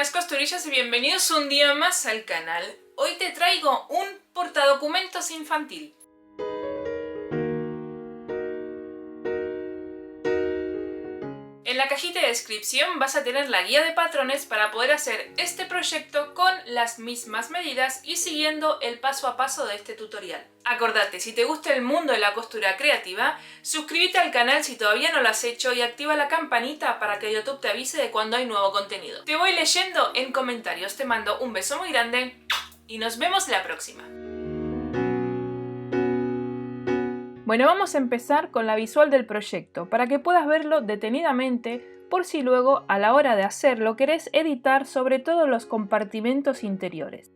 Buenas costurillas y bienvenidos un día más al canal. Hoy te traigo un portadocumentos infantil. En la cajita de descripción vas a tener la guía de patrones para poder hacer este proyecto con las mismas medidas y siguiendo el paso a paso de este tutorial. Acordate, si te gusta el mundo de la costura creativa, suscríbete al canal si todavía no lo has hecho y activa la campanita para que YouTube te avise de cuando hay nuevo contenido. Te voy leyendo en comentarios, te mando un beso muy grande y nos vemos la próxima. Bueno, vamos a empezar con la visual del proyecto para que puedas verlo detenidamente por si luego a la hora de hacerlo querés editar sobre todo los compartimentos interiores.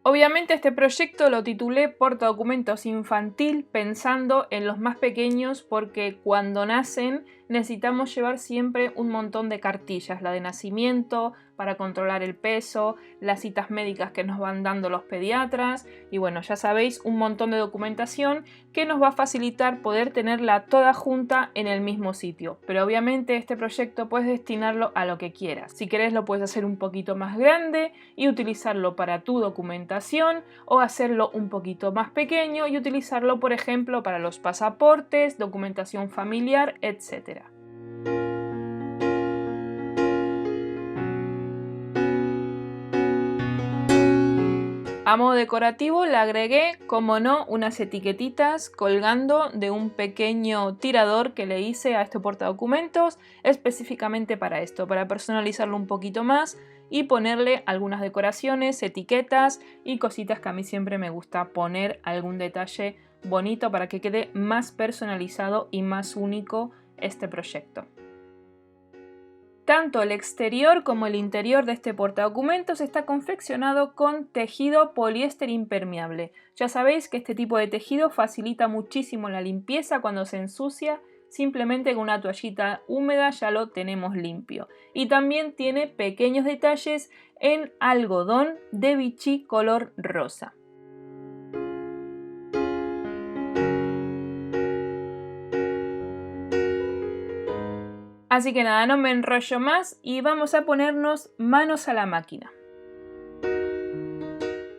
Obviamente este proyecto lo titulé Portadocumentos Infantil pensando en los más pequeños porque cuando nacen necesitamos llevar siempre un montón de cartillas, la de nacimiento para controlar el peso, las citas médicas que nos van dando los pediatras y bueno, ya sabéis, un montón de documentación que nos va a facilitar poder tenerla toda junta en el mismo sitio. Pero obviamente este proyecto puedes destinarlo a lo que quieras. Si querés lo puedes hacer un poquito más grande y utilizarlo para tu documentación o hacerlo un poquito más pequeño y utilizarlo por ejemplo para los pasaportes, documentación familiar, etc. A modo decorativo le agregué, como no, unas etiquetitas colgando de un pequeño tirador que le hice a este portadocumentos específicamente para esto, para personalizarlo un poquito más y ponerle algunas decoraciones, etiquetas y cositas que a mí siempre me gusta poner algún detalle bonito para que quede más personalizado y más único este proyecto. Tanto el exterior como el interior de este portadocumentos está confeccionado con tejido poliéster impermeable. Ya sabéis que este tipo de tejido facilita muchísimo la limpieza cuando se ensucia, simplemente con una toallita húmeda ya lo tenemos limpio. Y también tiene pequeños detalles en algodón de Vichy color rosa. Así que nada, no me enrollo más y vamos a ponernos manos a la máquina.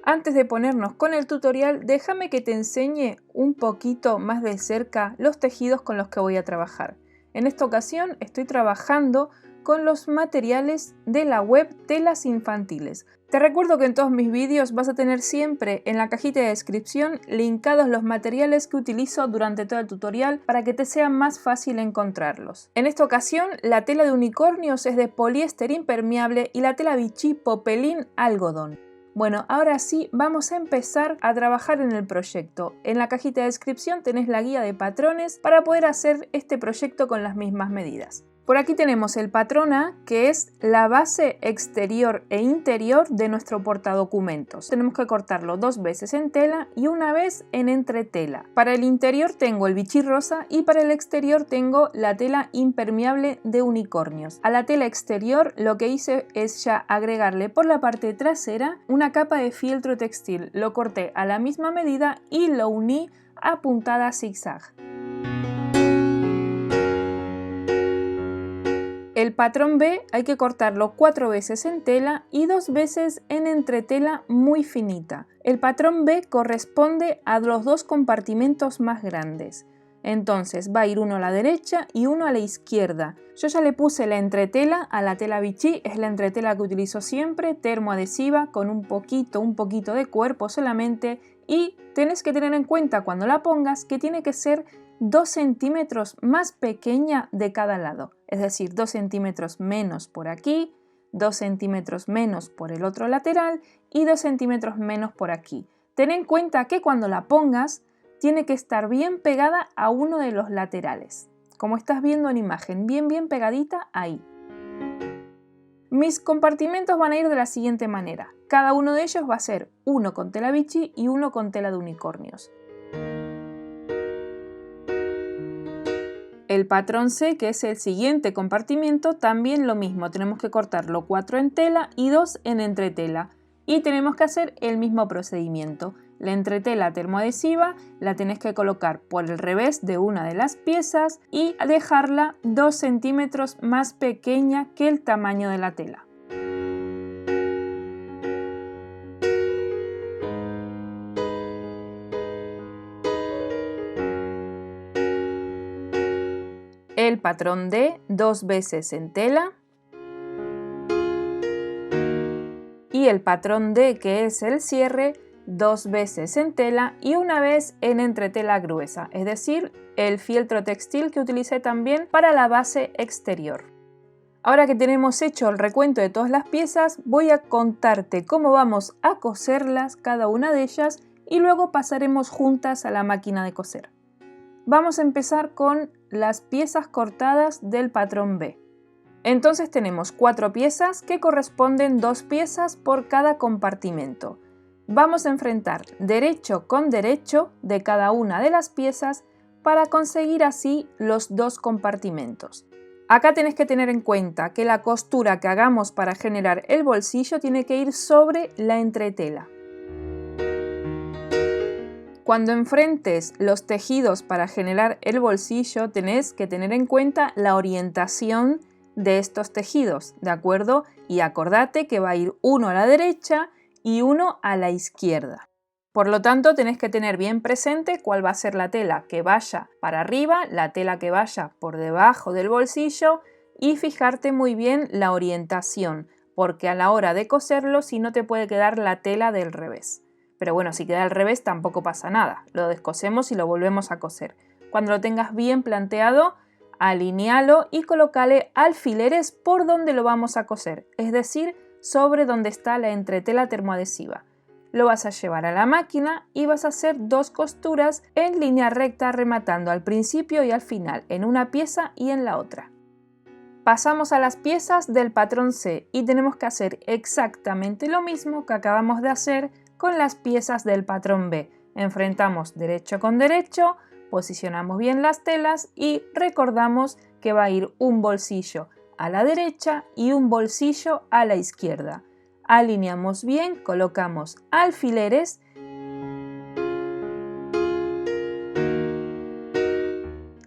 Antes de ponernos con el tutorial, déjame que te enseñe un poquito más de cerca los tejidos con los que voy a trabajar. En esta ocasión estoy trabajando con los materiales de la web Telas Infantiles. Te recuerdo que en todos mis vídeos vas a tener siempre en la cajita de descripción linkados los materiales que utilizo durante todo el tutorial para que te sea más fácil encontrarlos. En esta ocasión la tela de unicornios es de poliéster impermeable y la tela Vichy popelín algodón. Bueno, ahora sí vamos a empezar a trabajar en el proyecto. En la cajita de descripción tenés la guía de patrones para poder hacer este proyecto con las mismas medidas. Por aquí tenemos el patrón A, que es la base exterior e interior de nuestro portadocumentos. Tenemos que cortarlo 2 veces en tela y 1 vez en entretela. Para el interior tengo el Vichy rosa y para el exterior tengo la tela impermeable de unicornios. A la tela exterior lo que hice es ya agregarle por la parte trasera una capa de fieltro textil. Lo corté a la misma medida y lo uní a puntada zigzag. El patrón B hay que cortarlo 4 veces en tela y 2 veces en entretela muy finita. El patrón B corresponde a los 2 compartimentos más grandes. Entonces va a ir uno a la derecha y uno a la izquierda. Yo ya le puse la entretela a la tela Vichy, es la entretela que utilizo siempre, termoadhesiva con un poquito de cuerpo solamente y tenés que tener en cuenta cuando la pongas que tiene que ser 2 centímetros más pequeña de cada lado, es decir, 2 centímetros menos por aquí, 2 centímetros menos por el otro lateral y 2 centímetros menos por aquí. Ten en cuenta que cuando la pongas tiene que estar bien pegada a uno de los laterales, como estás viendo en imagen, bien pegadita ahí. Mis compartimentos van a ir de la siguiente manera, cada uno de ellos va a ser uno con tela Vichy y uno con tela de unicornios. El patrón C, que es el siguiente compartimento, también lo mismo, tenemos que cortarlo 4 en tela y 2 en entretela y tenemos que hacer el mismo procedimiento. La entretela termoadhesiva la tenés que colocar por el revés de una de las piezas y dejarla 2 centímetros más pequeña que el tamaño de la tela. el patrón D 2 veces en tela y el patrón D, que es el cierre, 2 veces en tela y una vez en entretela gruesa, es decir, el fieltro textil que utilicé también para la base exterior. Ahora que tenemos hecho el recuento de todas las piezas, voy a contarte cómo vamos a coserlas, cada una de ellas, y luego pasaremos juntas a la máquina de coser. Vamos a empezar con las piezas cortadas del patrón B. Entonces tenemos 4 piezas que corresponden 2 piezas por cada compartimento. Vamos a enfrentar derecho con derecho de cada una de las piezas para conseguir así los 2 compartimentos. Acá tenés que tener en cuenta que la costura que hagamos para generar el bolsillo tiene que ir sobre la entretela. Cuando enfrentes los tejidos para generar el bolsillo, tenés que tener en cuenta la orientación de estos tejidos, ¿de acuerdo? Y acordate que va a ir uno a la derecha y uno a la izquierda. Por lo tanto, tenés que tener bien presente cuál va a ser la tela que vaya para arriba, la tela que vaya por debajo del bolsillo y fijarte muy bien la orientación, porque a la hora de coserlo, si no te puede quedar la tela del revés. Pero bueno, si queda al revés tampoco pasa nada, lo descosemos y lo volvemos a coser. Cuando lo tengas bien planteado, alinealo y colócale alfileres por donde lo vamos a coser, es decir, sobre donde está la entretela termoadhesiva. Lo vas a llevar a la máquina y vas a hacer 2 costuras en línea recta rematando al principio y al final, en una pieza y en la otra. Pasamos a las piezas del patrón C y tenemos que hacer exactamente lo mismo que acabamos de hacer con las piezas del patrón B. Enfrentamos derecho con derecho, posicionamos bien las telas y recordamos que va a ir un bolsillo a la derecha y un bolsillo a la izquierda. Alineamos bien, colocamos alfileres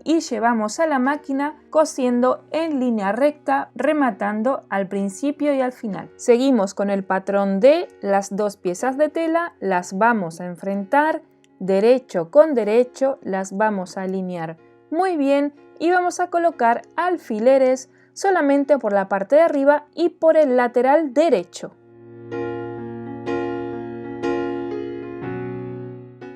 y llevamos a la máquina cosiendo en línea recta, rematando al principio y al final. Seguimos con el patrón D, las 2 piezas de tela, las vamos a enfrentar derecho con derecho, las vamos a alinear muy bien y vamos a colocar alfileres solamente por la parte de arriba y por el lateral derecho.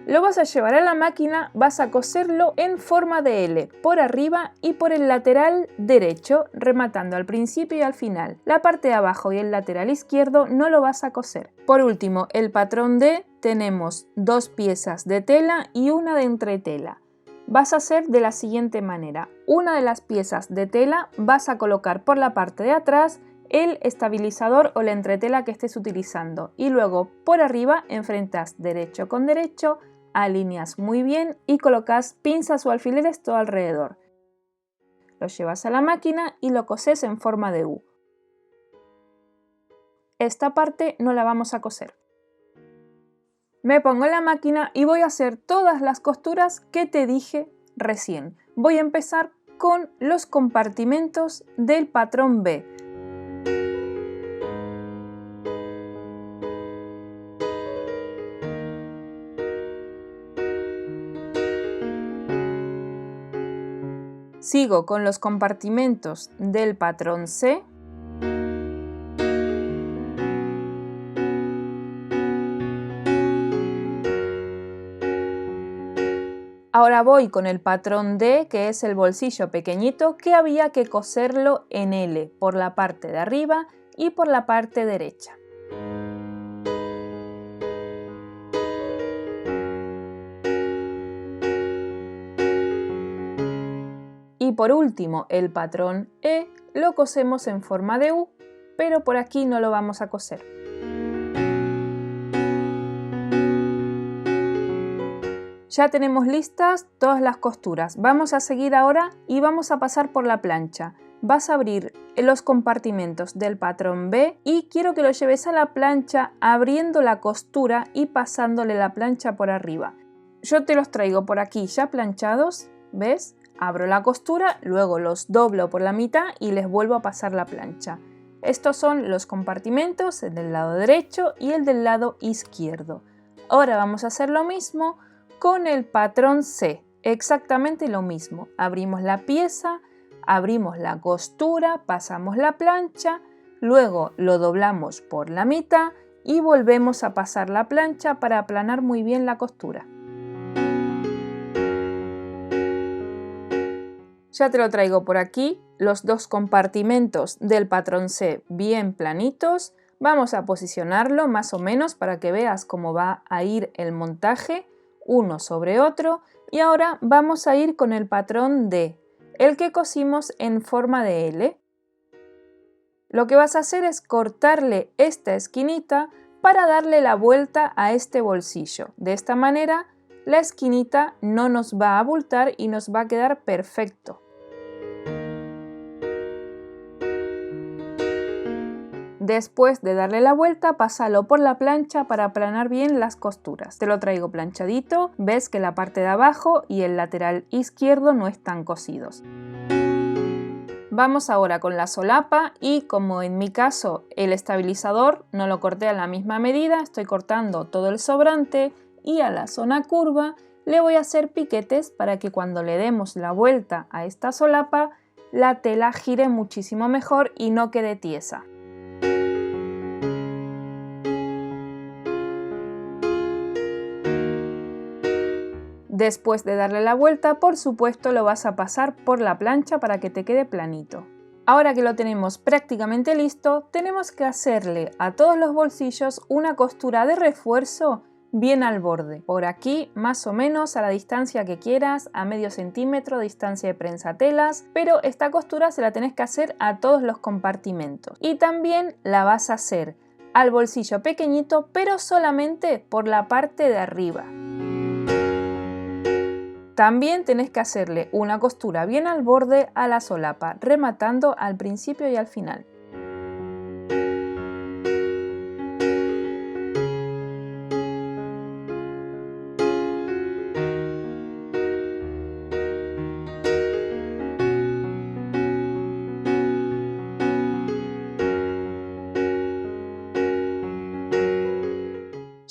Lo vas a llevar a la máquina, vas a coserlo en forma de L, por arriba y por el lateral derecho, rematando al principio y al final. La parte de abajo y el lateral izquierdo no lo vas a coser. Por último, el patrón D, tenemos 2 piezas de tela y una de entretela. Vas a hacer de la siguiente manera. Una de las piezas de tela vas a colocar por la parte de atrás el estabilizador o la entretela que estés utilizando y luego por arriba enfrentas derecho con derecho, alineas muy bien y colocas pinzas o alfileres todo alrededor. Lo llevas a la máquina y lo coses en forma de U. Esta parte no la vamos a coser. Me pongo en la máquina y voy a hacer todas las costuras que te dije recién. Voy a empezar con los compartimentos del patrón B. Sigo con los compartimentos del patrón C. Ahora voy con el patrón D, que es el bolsillo pequeñito que había que coserlo en L por la parte de arriba y por la parte derecha. Y por último, el patrón E lo cosemos en forma de U, pero por aquí no lo vamos a coser. Ya tenemos listas todas las costuras. Vamos a seguir ahora y vamos a pasar por la plancha. Vas a abrir los compartimentos del patrón B y quiero que lo lleves a la plancha abriendo la costura y pasándole la plancha por arriba. Yo te los traigo por aquí ya planchados, ¿ves? Abro la costura, luego los doblo por la mitad y les vuelvo a pasar la plancha. Estos son los compartimentos, el del lado derecho y el del lado izquierdo. Ahora vamos a hacer lo mismo con el patrón C, exactamente lo mismo. Abrimos la pieza, abrimos la costura, pasamos la plancha, luego lo doblamos por la mitad y volvemos a pasar la plancha para aplanar muy bien la costura. Ya te lo traigo por aquí, los dos compartimentos del patrón C bien planitos. Vamos a posicionarlo más o menos para que veas cómo va a ir el montaje uno sobre otro. Y ahora vamos a ir con el patrón D, el que cosimos en forma de L. Lo que vas a hacer es cortarle esta esquinita para darle la vuelta a este bolsillo. De esta manera la esquinita no nos va a abultar y nos va a quedar perfecto. Después de darle la vuelta, pásalo por la plancha para aplanar bien las costuras. Te lo traigo planchadito, ves que la parte de abajo y el lateral izquierdo no están cosidos. Vamos ahora con la solapa y como en mi caso el estabilizador no lo corté a la misma medida, estoy cortando todo el sobrante y a la zona curva le voy a hacer piquetes para que cuando le demos la vuelta a esta solapa la tela gire muchísimo mejor y no quede tiesa. Después de darle la vuelta, por supuesto lo vas a pasar por la plancha para que te quede planito. Ahora que lo tenemos prácticamente listo, tenemos que hacerle a todos los bolsillos una costura de refuerzo bien al borde. Por aquí, más o menos a la distancia que quieras, a medio centímetro de distancia de prensatelas, pero esta costura se la tenés que hacer a todos los compartimentos. Y también la vas a hacer al bolsillo pequeñito, pero solamente por la parte de arriba. También tenés que hacerle una costura bien al borde a la solapa, rematando al principio y al final.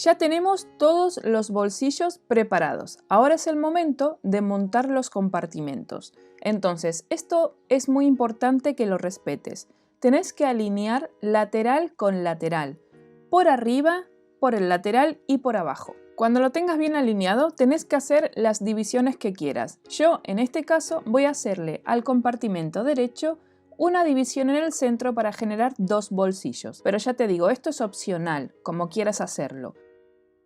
Ya tenemos todos los bolsillos preparados. Ahora es el momento de montar los compartimentos. Entonces, esto es muy importante que lo respetes. Tenés que alinear lateral con lateral, por arriba, por el lateral y por abajo. Cuando lo tengas bien alineado, tenés que hacer las divisiones que quieras. Yo, en este caso, voy a hacerle al compartimento derecho una división en el centro para generar dos bolsillos. Pero ya te digo, esto es opcional, como quieras hacerlo.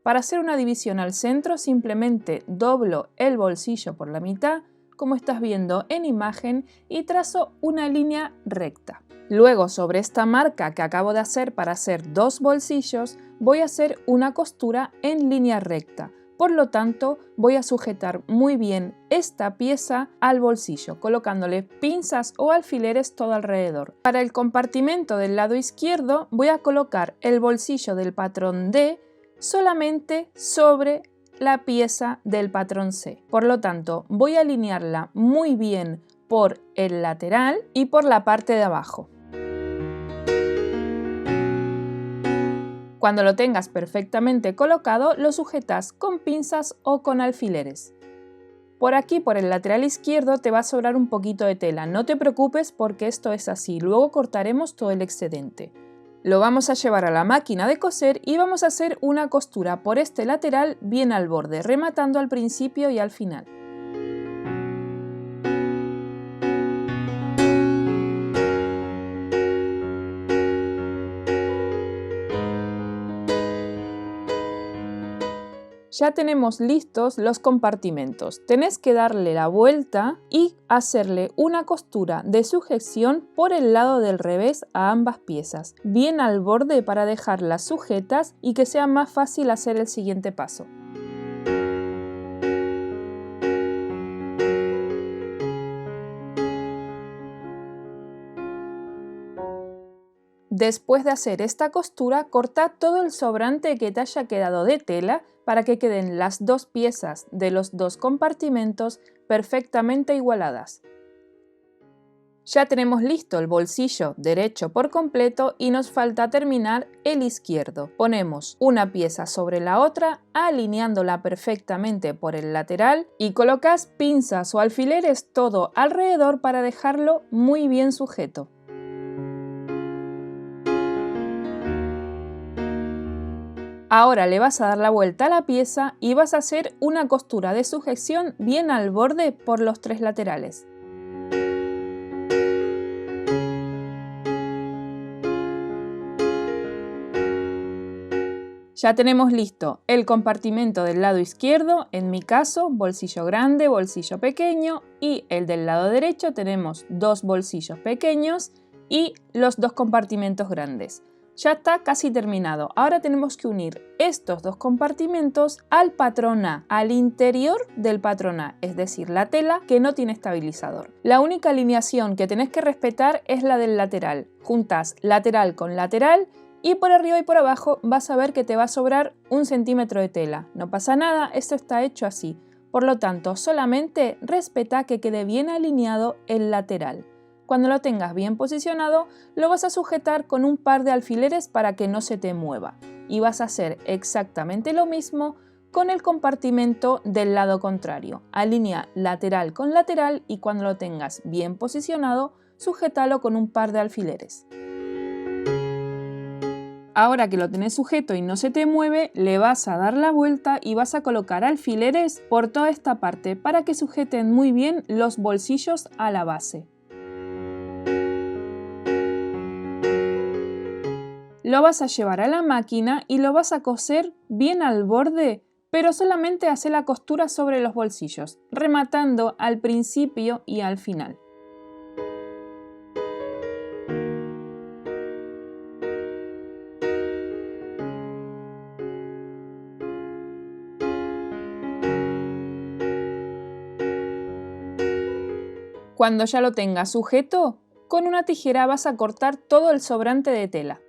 Para hacer una división al centro simplemente doblo el bolsillo por la mitad, como estás viendo en imagen, y trazo una línea recta. Luego sobre esta marca que acabo de hacer para hacer dos bolsillos, voy a hacer una costura en línea recta. Por lo tanto, voy a sujetar muy bien esta pieza al bolsillo, colocándole pinzas o alfileres todo alrededor. Para el compartimento del lado izquierdo voy a colocar el bolsillo del patrón D solamente sobre la pieza del patrón C. Por lo tanto, voy a alinearla muy bien por el lateral y por la parte de abajo. Cuando lo tengas perfectamente colocado, lo sujetas con pinzas o con alfileres. Por aquí, por el lateral izquierdo, te va a sobrar un poquito de tela. No te preocupes porque esto es así. Luego cortaremos todo el excedente. Lo vamos a llevar a la máquina de coser y vamos a hacer una costura por este lateral bien al borde, rematando al principio y al final. Ya tenemos listos los compartimentos. Tenés que darle la vuelta y hacerle una costura de sujeción por el lado del revés a ambas piezas, bien al borde para dejarlas sujetas y que sea más fácil hacer el siguiente paso. Después de hacer esta costura, corta todo el sobrante que te haya quedado de tela para que queden las dos piezas de los dos compartimentos perfectamente igualadas. Ya tenemos listo el bolsillo derecho por completo y nos falta terminar el izquierdo. Ponemos una pieza sobre la otra, alineándola perfectamente por el lateral y colocas pinzas o alfileres todo alrededor para dejarlo muy bien sujeto. Ahora le vas a dar la vuelta a la pieza y vas a hacer una costura de sujeción bien al borde por los tres laterales. Ya tenemos listo el compartimento del lado izquierdo, en mi caso bolsillo grande, bolsillo pequeño, y el del lado derecho tenemos dos bolsillos pequeños y los dos compartimentos grandes. Ya está casi terminado. Ahora tenemos que unir estos dos compartimentos al patrón A, al interior del patrón A, es decir, la tela que no tiene estabilizador. La única alineación que tenés que respetar es la del lateral. Juntas lateral con lateral y por arriba y por abajo vas a ver que te va a sobrar 1 centímetro de tela. No pasa nada, esto está hecho así. Por lo tanto, solamente respeta que quede bien alineado el lateral. Cuando lo tengas bien posicionado, lo vas a sujetar con un par de alfileres para que no se te mueva. Y vas a hacer exactamente lo mismo con el compartimento del lado contrario. Alinea lateral con lateral y cuando lo tengas bien posicionado, sujétalo con un par de alfileres. Ahora que lo tenés sujeto y no se te mueve, le vas a dar la vuelta y vas a colocar alfileres por toda esta parte para que sujeten muy bien los bolsillos a la base. Lo vas a llevar a la máquina y lo vas a coser bien al borde, pero solamente hace la costura sobre los bolsillos, rematando al principio y al final. Cuando ya lo tengas sujeto, con una tijera vas a cortar todo el sobrante de tela.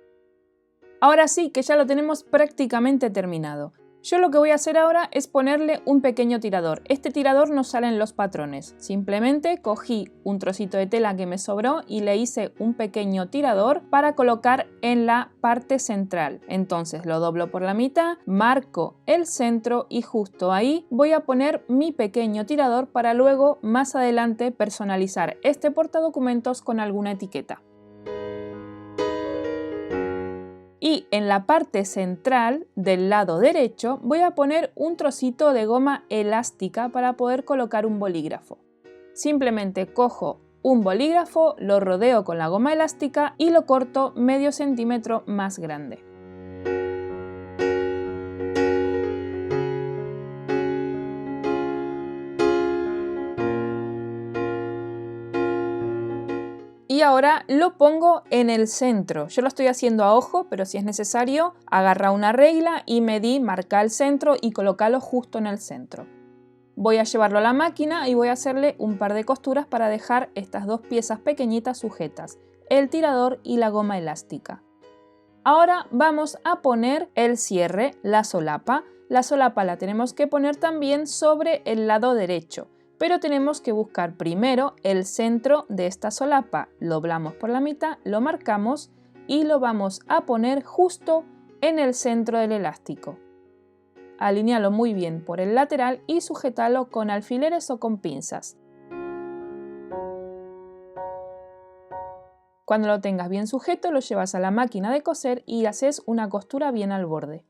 Ahora sí que ya lo tenemos prácticamente terminado. Yo lo que voy a hacer ahora es ponerle un pequeño tirador. Este tirador no sale en los patrones. Simplemente cogí un trocito de tela que me sobró y le hice un pequeño tirador para colocar en la parte central. Entonces lo doblo por la mitad, marco el centro y justo ahí voy a poner mi pequeño tirador para luego más adelante personalizar este portadocumentos con alguna etiqueta. Y en la parte central del lado derecho voy a poner un trocito de goma elástica para poder colocar un bolígrafo. Simplemente cojo un bolígrafo, lo rodeo con la goma elástica y lo corto medio centímetro más grande. Y ahora lo pongo en el centro. Yo lo estoy haciendo a ojo, pero si es necesario, agarra una regla y medí, marca el centro y colócalo justo en el centro. Voy a llevarlo a la máquina y voy a hacerle un par de costuras para dejar estas dos piezas pequeñitas sujetas, el tirador y la goma elástica. Ahora vamos a poner el cierre, la solapa. La solapa la tenemos que poner también sobre el lado derecho. Pero tenemos que buscar primero el centro de esta solapa. Lo doblamos por la mitad, lo marcamos y lo vamos a poner justo en el centro del elástico. Alinéalo muy bien por el lateral y sujétalo con alfileres o con pinzas. Cuando lo tengas bien sujeto, lo llevas a la máquina de coser y haces una costura bien al borde.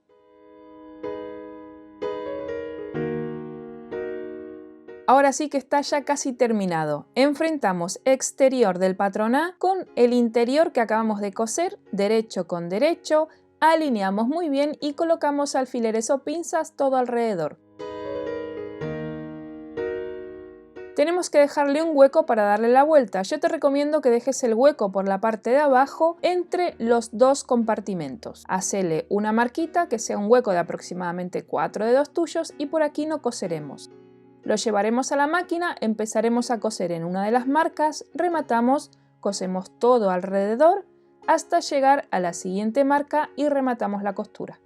Ahora sí que está ya casi terminado. Enfrentamos exterior del patrón A con el interior que acabamos de coser, derecho con derecho, alineamos muy bien y colocamos alfileres o pinzas todo alrededor. Tenemos que dejarle un hueco para darle la vuelta. Yo te recomiendo que dejes el hueco por la parte de abajo entre los dos compartimentos. Hacele una marquita que sea un hueco de aproximadamente 4 dedos tuyos y por aquí no coseremos. Lo llevaremos a la máquina, empezaremos a coser en una de las marcas, rematamos, cosemos todo alrededor hasta llegar a la siguiente marca y rematamos la costura.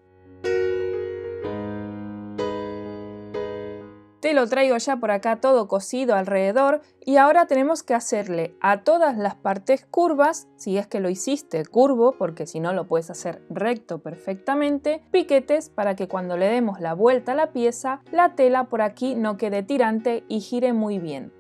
Te lo traigo ya por acá todo cosido alrededor y ahora tenemos que hacerle a todas las partes curvas, si es que lo hiciste curvo, porque si no lo puedes hacer recto perfectamente, piquetes para que cuando le demos la vuelta a la pieza, la tela por aquí no quede tirante y gire muy bien.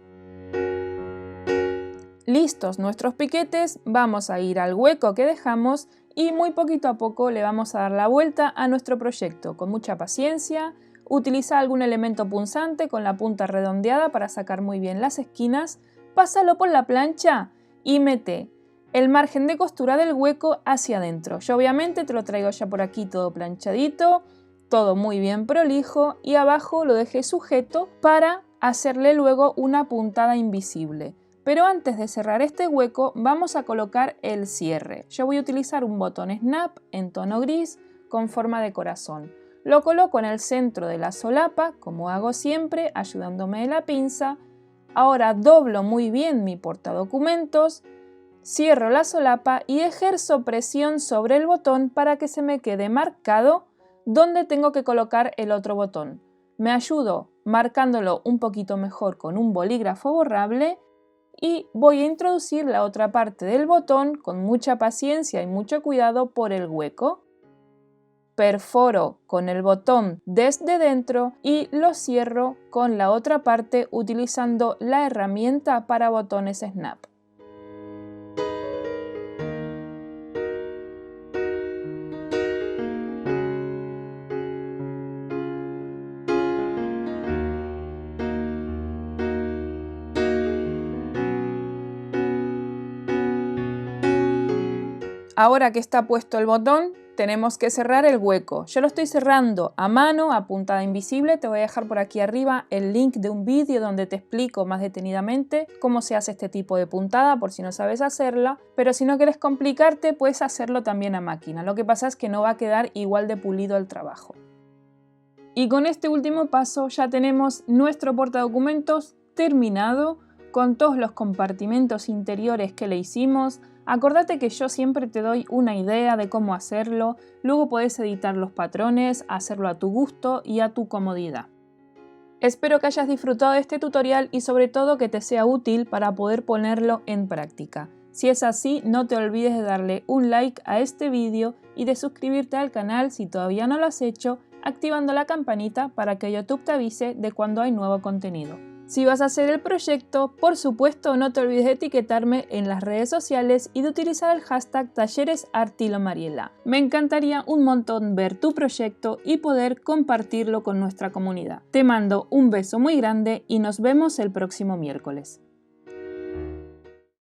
Listos nuestros piquetes, vamos a ir al hueco que dejamos y muy poquito a poco le vamos a dar la vuelta a nuestro proyecto con mucha paciencia. Utiliza algún elemento punzante con la punta redondeada para sacar muy bien las esquinas, pásalo por la plancha y mete el margen de costura del hueco hacia adentro. Yo obviamente te lo traigo ya por aquí todo planchadito, todo muy bien prolijo y abajo lo dejé sujeto para hacerle luego una puntada invisible. Pero antes de cerrar este hueco vamos a colocar el cierre. Yo voy a utilizar un botón snap en tono gris con forma de corazón. Lo coloco en el centro de la solapa, como hago siempre, ayudándome de la pinza. Ahora doblo muy bien mi portadocumentos, cierro la solapa y ejerzo presión sobre el botón para que se me quede marcado donde tengo que colocar el otro botón. Me ayudo marcándolo un poquito mejor con un bolígrafo borrable y voy a introducir la otra parte del botón con mucha paciencia y mucho cuidado por el hueco. Perforo con el botón desde dentro y lo cierro con la otra parte utilizando la herramienta para botones snap. Ahora que está puesto el botón, tenemos que cerrar el hueco. Yo lo estoy cerrando a mano, a puntada invisible. Te voy a dejar por aquí arriba el link de un vídeo donde te explico más detenidamente cómo se hace este tipo de puntada, por si no sabes hacerla. Pero si no quieres complicarte, puedes hacerlo también a máquina. Lo que pasa es que no va a quedar igual de pulido el trabajo. Y con este último paso ya tenemos nuestro portadocumentos terminado con todos los compartimentos interiores que le hicimos. Acordate que yo siempre te doy una idea de cómo hacerlo, luego podés editar los patrones, hacerlo a tu gusto y a tu comodidad. Espero que hayas disfrutado de este tutorial y sobre todo que te sea útil para poder ponerlo en práctica. Si es así, no te olvides de darle un like a este vídeo y de suscribirte al canal si todavía no lo has hecho, activando la campanita para que YouTube te avise de cuando hay nuevo contenido. Si vas a hacer el proyecto, por supuesto no te olvides de etiquetarme en las redes sociales y de utilizar el hashtag talleresartilomariela. Me encantaría un montón ver tu proyecto y poder compartirlo con nuestra comunidad. Te mando un beso muy grande y nos vemos el próximo miércoles.